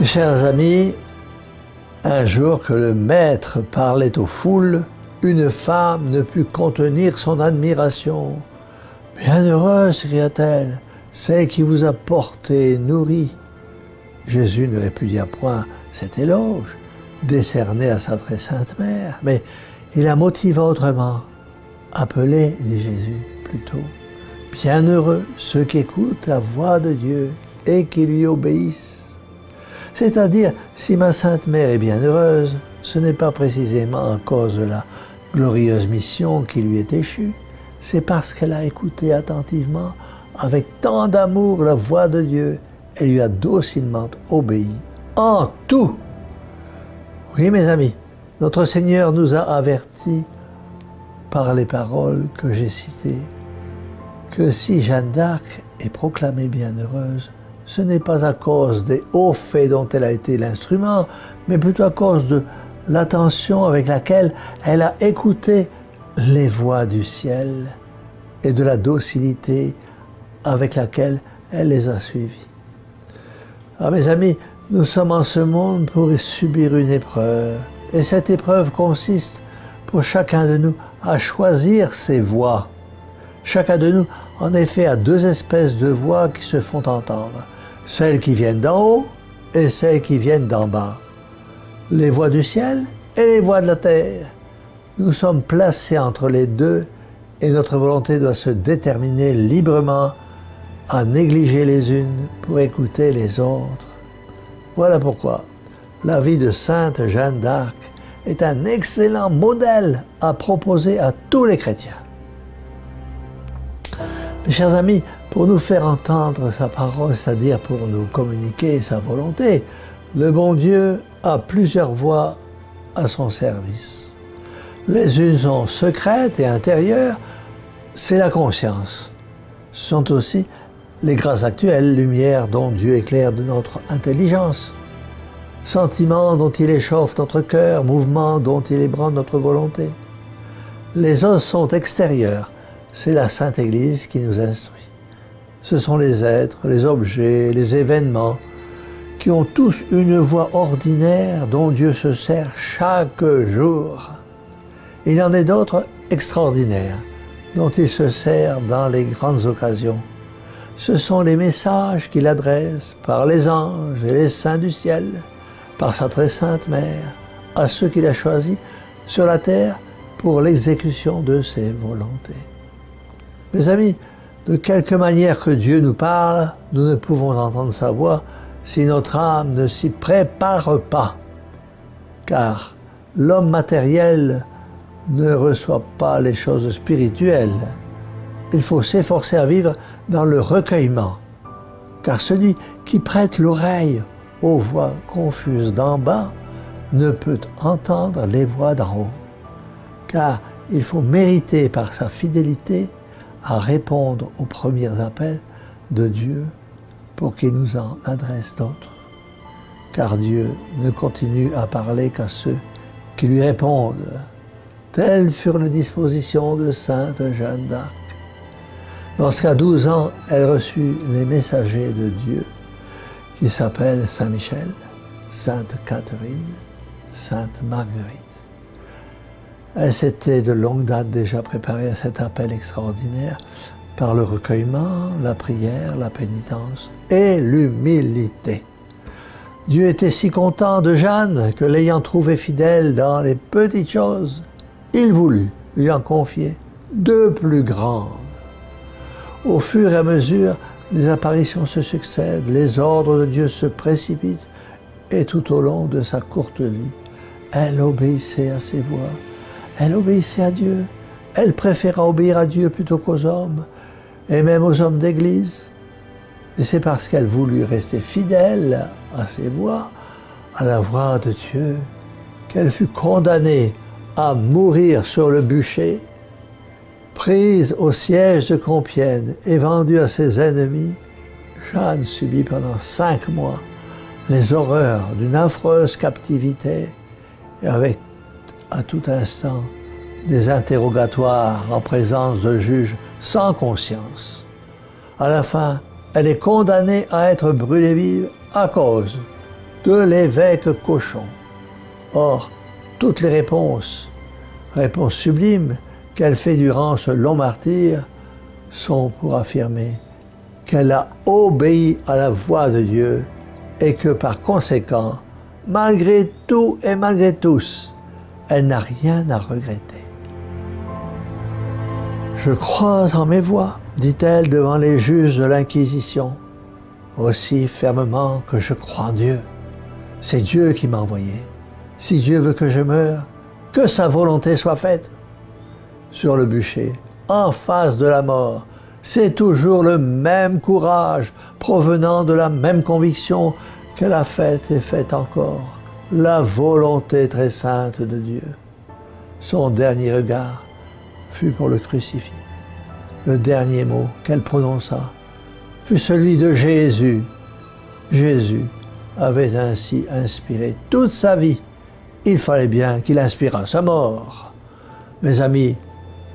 Chers amis, un jour que le maître parlait aux foules, une femme ne put contenir son admiration. « Bienheureuse, s'écria-t-elle, celle qui vous a porté et nourri. » Jésus ne répudia point cet éloge, décerné à sa très sainte mère, mais il la motiva autrement. « Appelez, dit Jésus, plutôt, bienheureux ceux qui écoutent la voix de Dieu et qui lui obéissent. » C'est-à-dire, si ma sainte mère est bienheureuse, ce n'est pas précisément à cause de la glorieuse mission qui lui est échue, c'est parce qu'elle a écouté attentivement, avec tant d'amour, la voix de Dieu, et lui a docilement obéi, en tout. Oui, mes amis, notre Seigneur nous a avertis par les paroles que j'ai citées, que si Jeanne d'Arc est proclamée bienheureuse, ce n'est pas à cause des hauts faits dont elle a été l'instrument, mais plutôt à cause de l'attention avec laquelle elle a écouté les voix du ciel et de la docilité avec laquelle elle les a suivis. Ah, mes amis, nous sommes en ce monde pour subir une épreuve, et cette épreuve consiste pour chacun de nous à choisir ses voix. Chacun de nous, en effet, a deux espèces de voix qui se font entendre, celles qui viennent d'en haut et celles qui viennent d'en bas, les voix du ciel et les voix de la terre. Nous sommes placés entre les deux et notre volonté doit se déterminer librement à négliger les unes pour écouter les autres. Voilà pourquoi la vie de sainte Jeanne d'Arc est un excellent modèle à proposer à tous les chrétiens. Mes chers amis, pour nous faire entendre sa parole, c'est-à-dire pour nous communiquer sa volonté, le bon Dieu a plusieurs voies à son service. Les unes sont secrètes et intérieures, c'est la conscience. Ce sont aussi les grâces actuelles, lumière dont Dieu éclaire de notre intelligence, sentiments dont il échauffe notre cœur, mouvements dont il ébranle notre volonté. Les autres sont extérieures, c'est la Sainte Église qui nous instruit. Ce sont les êtres, les objets, les événements qui ont tous une voie ordinaire dont Dieu se sert chaque jour. Il y en a d'autres extraordinaires dont il se sert dans les grandes occasions. Ce sont les messages qu'il adresse par les anges et les saints du ciel, par sa très sainte mère, à ceux qu'il a choisis sur la terre pour l'exécution de ses volontés. Mes amis, de quelque manière que Dieu nous parle, nous ne pouvons entendre sa voix si notre âme ne s'y prépare pas. Car l'homme matériel ne reçoit pas les choses spirituelles. Il faut s'efforcer à vivre dans le recueillement. Car celui qui prête l'oreille aux voix confuses d'en bas ne peut entendre les voix d'en haut. Car il faut mériter par sa fidélité à répondre aux premiers appels de Dieu pour qu'il nous en adresse d'autres. Car Dieu ne continue à parler qu'à ceux qui lui répondent. Telles furent les dispositions de sainte Jeanne d'Arc. Lorsqu'à 12 ans, elle reçut les messagers de Dieu qui s'appellent Saint Michel, Sainte Catherine, Sainte Marguerite. Elle s'était de longue date déjà préparée à cet appel extraordinaire par le recueillement, la prière, la pénitence et l'humilité. Dieu était si content de Jeanne que, l'ayant trouvée fidèle dans les petites choses, il voulut lui en confier de plus grandes. Au fur et à mesure, les apparitions se succèdent, les ordres de Dieu se précipitent, et tout au long de sa courte vie, elle obéissait à ses voix. Elle obéissait à Dieu. Elle préféra obéir à Dieu plutôt qu'aux hommes, et même aux hommes d'Église. Et c'est parce qu'elle voulut rester fidèle à ses voix, à la voix de Dieu, qu'elle fut condamnée à mourir sur le bûcher, prise au siège de Compiègne et vendue à ses ennemis. Jeanne subit pendant 5 mois les horreurs d'une affreuse captivité, et avec à tout instant des interrogatoires en présence de juges sans conscience. À la fin, elle est condamnée à être brûlée vive à cause de l'évêque Cochon. Or, toutes les réponses sublimes qu'elle fait durant ce long martyre, sont pour affirmer qu'elle a obéi à la voix de Dieu et que par conséquent, malgré tout et malgré tous, elle n'a rien à regretter. Je crois en mes voies, dit-elle devant les juges de l'Inquisition, aussi fermement que je crois en Dieu. C'est Dieu qui m'a envoyé. Si Dieu veut que je meure, que sa volonté soit faite. Sur le bûcher, en face de la mort, c'est toujours le même courage provenant de la même conviction qu'elle a faite et fait encore, la volonté très sainte de Dieu. Son dernier regard fut pour le crucifix. Le dernier mot qu'elle prononça fut celui de Jésus. Jésus avait ainsi inspiré toute sa vie. Il fallait bien qu'il inspirât sa mort. Mes amis,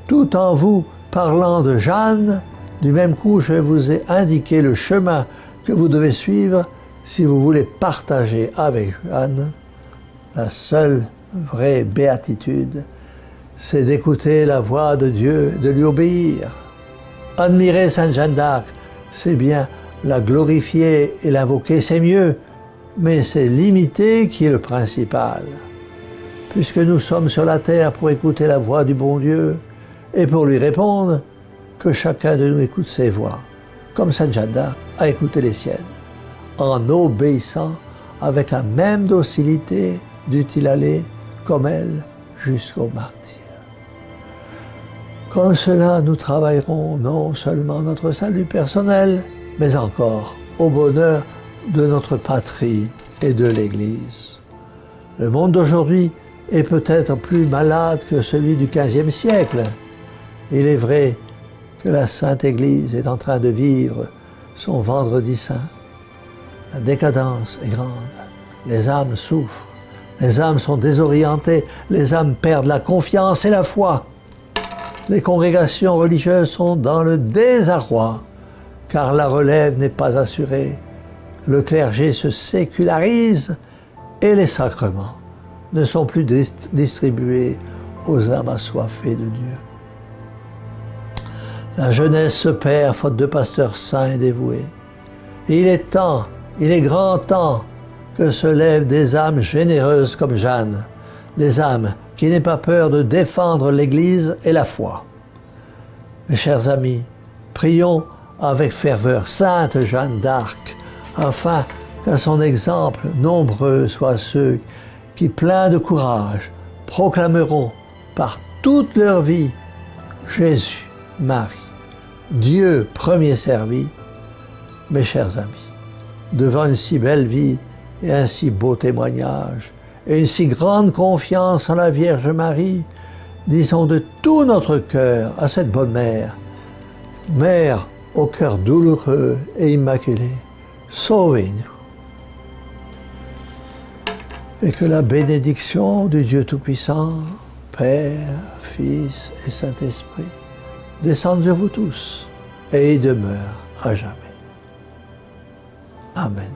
tout en vous parlant de Jeanne, du même coup je vous ai indiqué le chemin que vous devez suivre si vous voulez partager avec Jeanne la seule vraie béatitude, c'est d'écouter la voix de Dieu, de lui obéir. Admirer Sainte Jeanne d'Arc, c'est bien, la glorifier et l'invoquer, c'est mieux, mais c'est l'imiter qui est le principal. Puisque nous sommes sur la terre pour écouter la voix du bon Dieu et pour lui répondre, que chacun de nous écoute ses voix, comme Sainte Jeanne d'Arc a écouté les siennes, en obéissant avec la même docilité dût-il aller, comme elle, jusqu'au martyre. Comme cela, nous travaillerons non seulement notre salut personnel, mais encore au bonheur de notre patrie et de l'Église. Le monde d'aujourd'hui est peut-être plus malade que celui du XVe siècle. Il est vrai que la Sainte Église est en train de vivre son vendredi saint. La décadence est grande, les âmes souffrent, les âmes sont désorientées, les âmes perdent la confiance et la foi. Les congrégations religieuses sont dans le désarroi, car la relève n'est pas assurée. Le clergé se sécularise et les sacrements ne sont plus distribués aux âmes assoiffées de Dieu. La jeunesse se perd faute de pasteurs saints et dévoués. Et il est grand temps que se lèvent des âmes généreuses comme Jeanne, des âmes qui n'aient pas peur de défendre l'Église et la foi. Mes chers amis, prions avec ferveur Sainte Jeanne d'Arc, afin qu'à son exemple, nombreux soient ceux qui, pleins de courage, proclameront par toute leur vie Jésus, Marie, Dieu premier servi. Mes chers amis, devant une si belle vie et un si beau témoignage, et une si grande confiance en la Vierge Marie, disons de tout notre cœur à cette bonne mère, Mère au cœur douloureux et immaculé, sauvez-nous. Et que la bénédiction du Dieu Tout-Puissant, Père, Fils et Saint-Esprit, descende sur vous tous et y demeure à jamais. Amen.